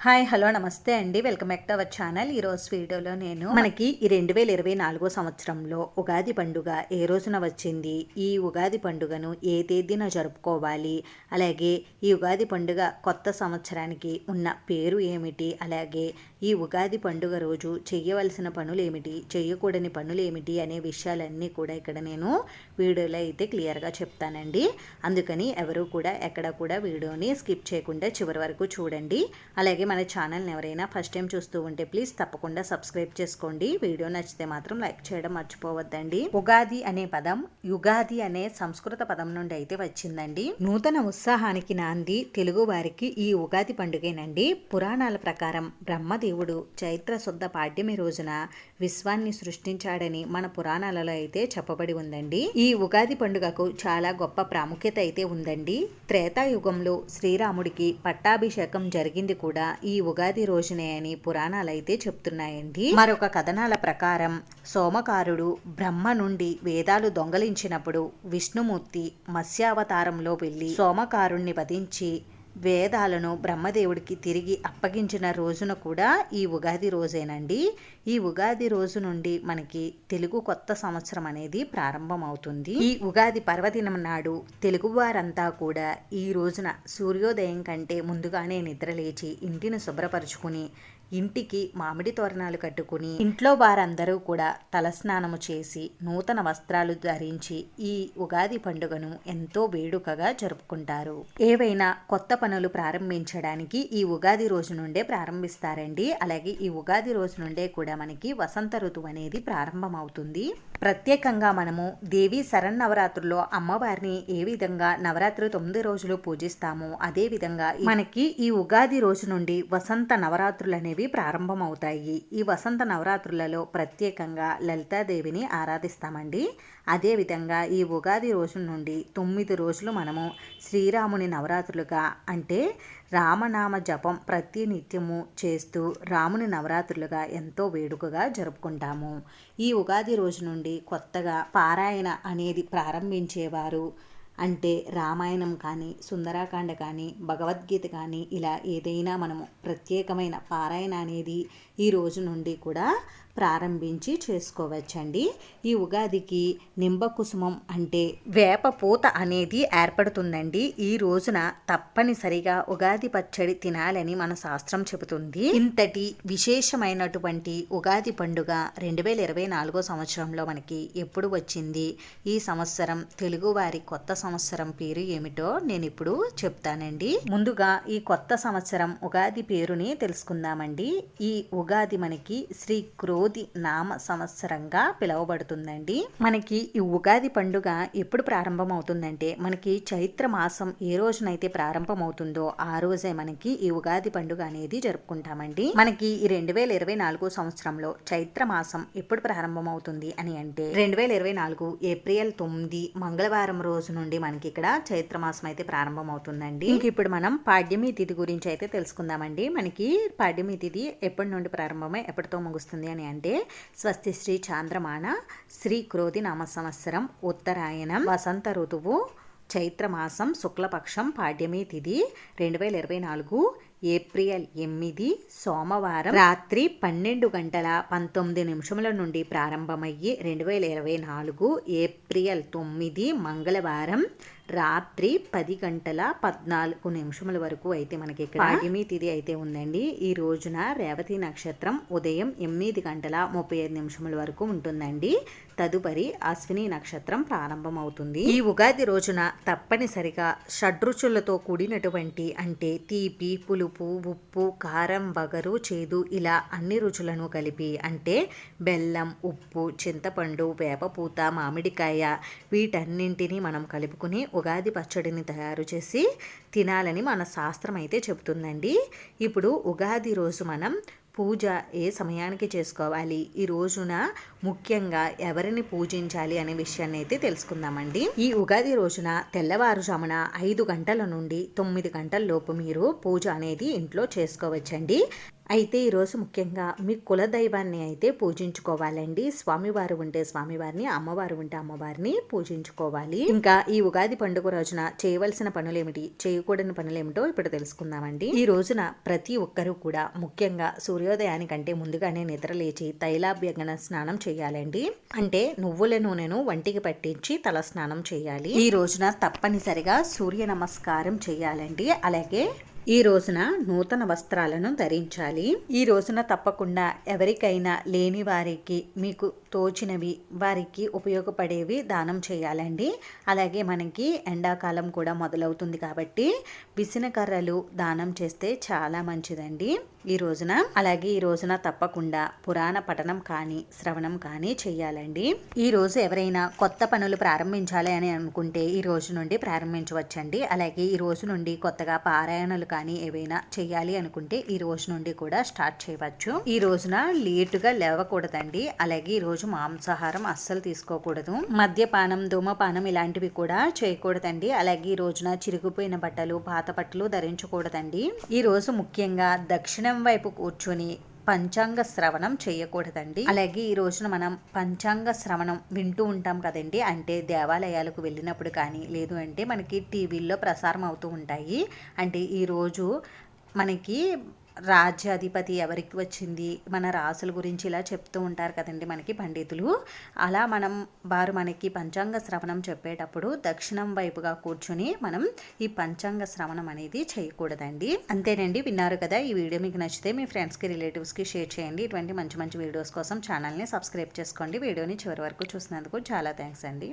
Hi hello నమస్తే అండి, welcome back to our channel. ఈరోజు వీడియోలో నేను మనకి ఈ 2024 సంవత్సరంలో ఉగాది పండుగ ఏ రోజున వచ్చింది, ఈ ఉగాది పండుగను ఏ తేదీన జరుపుకోవాలి, అలాగే ఈ ఉగాది పండుగ కొత్త సంవత్సరానికి ఉన్న పేరు ఏమిటి, అలాగే ఈ ఉగాది పండుగ రోజు చేయవలసిన పనులు ఏమిటి, చేయకూడని పనులు ఏమిటి అనే విషయాలన్నీ కూడా ఇక్కడ నేను వీడియోలో అయితే క్లియర్గా చెప్తానండి. అందుకని ఎవరు కూడా ఎక్కడ కూడా వీడియోని స్కిప్ చేయకుండా చివరి వరకు చూడండి. అలాగే మన ఛానల్ని ఎవరైనా ఫస్ట్ టైం చూస్తూ ఉంటే ప్లీజ్ తప్పకుండా సబ్స్క్రైబ్ చేసుకోండి. వీడియో నచ్చితే మాత్రం లైక్ చేయడం మర్చిపోవద్దండి. ఉగాది అనే పదం యుగాది అనే సంస్కృత పదం నుండి అయితే వచ్చిందండి. నూతన ఉత్సాహానికి నాంది తెలుగు వారికి ఈ ఉగాది పండుగేనండి. పురాణాల ప్రకారం బ్రహ్మదేవుడు చైత్ర శుద్ధ పాడ్యమి రోజున విశ్వాన్ని సృష్టించాడని మన పురాణాలలో అయితే చెప్పబడి ఉందండి. ఈ ఉగాది పండుగకు చాలా గొప్ప ప్రాముఖ్యత అయితే ఉందండి. త్రేతాయుగంలో శ్రీరాముడికి పట్టాభిషేకం జరిగింది కూడా ఈ ఉగాది రోజునే అని పురాణాలు అయితే చెప్తున్నాయండి. మరొక కథనాల ప్రకారం సోమకారుడు బ్రహ్మ నుండి వేదాలు దొంగలించినప్పుడు విష్ణుమూర్తి మత్స్యావతారంలో వెళ్ళి సోమకారుణ్ణి వధించి వేదాలను బ్రహ్మదేవుడికి తిరిగి అప్పగించిన రోజున కూడా ఈ ఉగాది రోజేనండి. ఈ ఉగాది రోజు నుండి మనకి తెలుగు కొత్త సంవత్సరం అనేది ప్రారంభమవుతుంది. ఈ ఉగాది పర్వదినం నాడు తెలుగువారంతా కూడా ఈ రోజున సూర్యోదయం కంటే ముందుగానే నిద్రలేచి ఇంటిని శుభ్రపరుచుకుని ఇంటికి మామిడి తోరణాలు కట్టుకుని ఇంట్లో వారందరూ కూడా తలస్నానము చేసి నూతన వస్త్రాలు ధరించి ఈ ఉగాది పండుగను ఎంతో వేడుకగా జరుపుకుంటారు. ఏవైనా కొత్త పనులు ప్రారంభించడానికి ఈ ఉగాది రోజు నుండే ప్రారంభిస్తారండి. అలాగే ఈ ఉగాది రోజు నుండే కూడా మనకి వసంత ఋతువు అనేది ప్రారంభమవుతుంది. ప్రత్యేకంగా మనము దేవి శరన్నవరాత్రుల్లో అమ్మవారిని ఏ విధంగా నవరాత్రి 9 రోజులు పూజిస్తామో అదే విధంగా మనకి ఈ ఉగాది రోజు నుండి వసంత నవరాత్రులు అనేవి ప్రారంభమవుతాయి. ఈ వసంత నవరాత్రులలో ప్రత్యేకంగా లలితాదేవిని ఆరాధిస్తామండి. అదేవిధంగా ఈ ఉగాది రోజు నుండి 9 రోజులు మనము శ్రీరాముని నవరాత్రులుగా అంటే రామనామ జపం ప్రతినిత్యము చేస్తూ రాముని నవరాత్రులుగా ఎంతో వేడుకగా జరుపుకుంటాము. ఈ ఉగాది రోజు నుండి కొత్తగా పారాయణ అనేది ప్రారంభించేవారు అంటే రామాయణం కానీ సుందరాకాండ కానీ భగవద్గీత కానీ ఇలా ఏదైనా మనము ప్రత్యేకమైన పారాయణ అనేది ఈ రోజు నుండి కూడా ప్రారంభించి చేసుకోవచ్చండి. ఈ ఉగాదికి నింబకుసుమం అంటే వేప పూత అనేది ఏర్పడుతుందండి. ఈ రోజున తప్పనిసరిగా ఉగాది పచ్చడి తినాలని మన శాస్త్రం చెబుతుంది. ఇంతటి విశేషమైనటువంటి ఉగాది పండుగ 2024 సంవత్సరంలో మనకి ఎప్పుడు వచ్చింది, ఈ సంవత్సరం తెలుగువారి కొత్త సంవత్సరం పేరు ఏమిటో నేను ఇప్పుడు చెప్తానండి. ముందుగా ఈ కొత్త సంవత్సరం ఉగాది పేరుని తెలుసుకుందామండి. ఈ ఉగాది మనకి శ్రీ క్రోధి నామ సంవత్సరంగా పిలువబడుతుందండి. మనకి ఈ ఉగాది పండుగ ఎప్పుడు ప్రారంభమవుతుందంటే మనకి చైత్ర మాసం ఏ రోజునైతే ప్రారంభమవుతుందో ఆ రోజే మనకి ఈ ఉగాది పండుగ అనేది జరుపుకుంటామండి. మనకి ఈ 2024 సంవత్సరంలో చైత్ర మాసం ఎప్పుడు ప్రారంభమవుతుంది అని అంటే 2024 ఏప్రిల్ 9 మంగళవారం రోజు నుండి మనకి ఇక్కడ చైత్ర మాసం అయితే ప్రారంభమవుతుందండి. ఇంక ఇప్పుడు మనం పాడ్యమి తిథి గురించి అయితే తెలుసుకుందామండి. మనకి పాడ్యమి తిథి ఎప్పటి నుండి ప్రారంభమై ఎప్పటితో ముగుస్తుంది అని అంటే స్వస్తి శ్రీ చాంద్రమాన శ్రీ క్రోధి నామ సంవత్సరం ఉత్తరాయణం వసంత ఋతువు చైత్రమాసం శుక్లపక్షం పాడ్యమి తిథి 2024 ఏప్రిల్ 8 సోమవారం రాత్రి 12:19 నుండి ప్రారంభమయ్యి 2024 ఏప్రిల్ 9 మంగళవారం రాత్రి 10:14 వరకు అయితే మనకి ఇక్కడ పాడ్యమి తిథి అయితే ఉందండి. ఈ రోజున రేవతి నక్షత్రం ఉదయం 8:35 వరకు ఉంటుందండి. తదుపరి అశ్విని నక్షత్రం ప్రారంభమవుతుంది. ఈ ఉగాది రోజున తప్పనిసరిగా షడ్రుచులతో కూడినటువంటి అంటే తీపి, పులుపు, ఉప్పు, కారం, వగరు, చేదు ఇలా అన్ని రుచులను కలిపి అంటే బెల్లం, ఉప్పు, చింతపండు, వేపపూత, మామిడికాయ వీటన్నింటినీ మనం కలుపుకుని ఉగాది పచ్చడిని తయారు చేసి తినాలని మన శాస్త్రం అయితే చెబుతుందండి. ఇప్పుడు ఉగాది రోజు మనం పూజ ఏ సమయానికి చేసుకోవాలి, ఈ రోజున ముఖ్యంగా ఎవరిని పూజించాలి అనే విషయాన్ని అయితే తెలుసుకుందామండి. ఈ ఉగాది రోజున తెల్లవారుజామున 5 గంటల నుండి 9 గంటల లోపు మీరు పూజ అనేది ఇంట్లో చేసుకోవచ్చండి. అయితే ఈరోజు ముఖ్యంగా మీ కుల దైవాన్ని అయితే పూజించుకోవాలండి. స్వామివారు ఉంటే స్వామివారిని, అమ్మవారు ఉంటే అమ్మవారిని పూజించుకోవాలి. ఇంకా ఈ ఉగాది పండుగ రోజున చేయవలసిన పనులేమిటి, చేయకూడని పనులేమిటో ఇప్పుడు తెలుసుకుందామండి. ఈ రోజున ప్రతి ఒక్కరూ కూడా ముఖ్యంగా సూర్యోదయానికంటే ముందుగానే నిద్ర లేచి తైలాభ్యంగన స్నానం చేయాలండి. అంటే నువ్వుల నూనెను వంటికి పట్టించి తల స్నానం చేయాలి. ఈ రోజున తప్పనిసరిగా సూర్య నమస్కారం చేయాలండి. అలాగే ఈ రోజున నూతన వస్త్రాలను ధరించాలి. ఈ రోజున తప్పకుండా ఎవరికైనా లేని వారికి మీకు తోచినవి వారికి ఉపయోగపడేవి దానం చేయాలండి. అలాగే మనకి ఎండాకాలం కూడా మొదలవుతుంది కాబట్టి విసనకర్రలు దానం చేస్తే చాలా మంచిదండి ఈ రోజున. అలాగే ఈ రోజున తప్పకుండా పురాణ పఠనం కానీ శ్రవణం కానీ చేయాలండి. ఈ రోజు ఎవరైనా కొత్త పనులు ప్రారంభించాలి అని అనుకుంటే ఈ రోజు నుండి ప్రారంభించవచ్చండి. అలాగే ఈ రోజు నుండి కొత్తగా పారాయణలు కానీ ఏవైనా చేయాలి అనుకుంటే ఈ రోజు నుండి కూడా స్టార్ట్ చేయవచ్చు. ఈ రోజున లేటుగా లేవకూడదండి. అలాగే ఈ రోజు మాంసాహారం అస్సలు తీసుకోకూడదు. మద్యపానం, ధూమపానం ఇలాంటివి కూడా చేయకూడదండి. అలాగే ఈ రోజున చిరిగిపోయిన బట్టలు, పాత బట్టలు ధరించకూడదండి. ఈ రోజు ముఖ్యంగా దక్షిణం వైపు కూర్చొని పంచాంగ శ్రవణం చేయకూడదండి. అలాగే ఈ రోజున మనం పంచాంగ శ్రవణం వింటూ ఉంటాం కదండి. అంటే దేవాలయాలకు వెళ్ళినప్పుడు కానీ లేదు అంటే మనకి టీవీల్లో ప్రసారం అవుతూ ఉంటాయి. అంటే ఈరోజు మనకి రాజ్యాధిపతి ఎవరికి వచ్చింది, మన రాసుల గురించి ఇలా చెప్తూ ఉంటారు కదండి మనకి పండితులు. అలా వారు మనకి పంచాంగ శ్రవణం చెప్పేటప్పుడు దక్షిణం వైపుగా కూర్చుని మనం ఈ పంచాంగ శ్రవణం అనేది చేయకూడదండి. అంతేనండి, విన్నారు కదా. ఈ వీడియో మీకు నచ్చితే మీ ఫ్రెండ్స్కి, రిలేటివ్స్కి షేర్ చేయండి. ఇటువంటి మంచి మంచి వీడియోస్ కోసం ఛానల్ని సబ్స్క్రైబ్ చేసుకోండి. వీడియోని చివరి వరకు చూసినందుకు చాలా థ్యాంక్స్ అండి.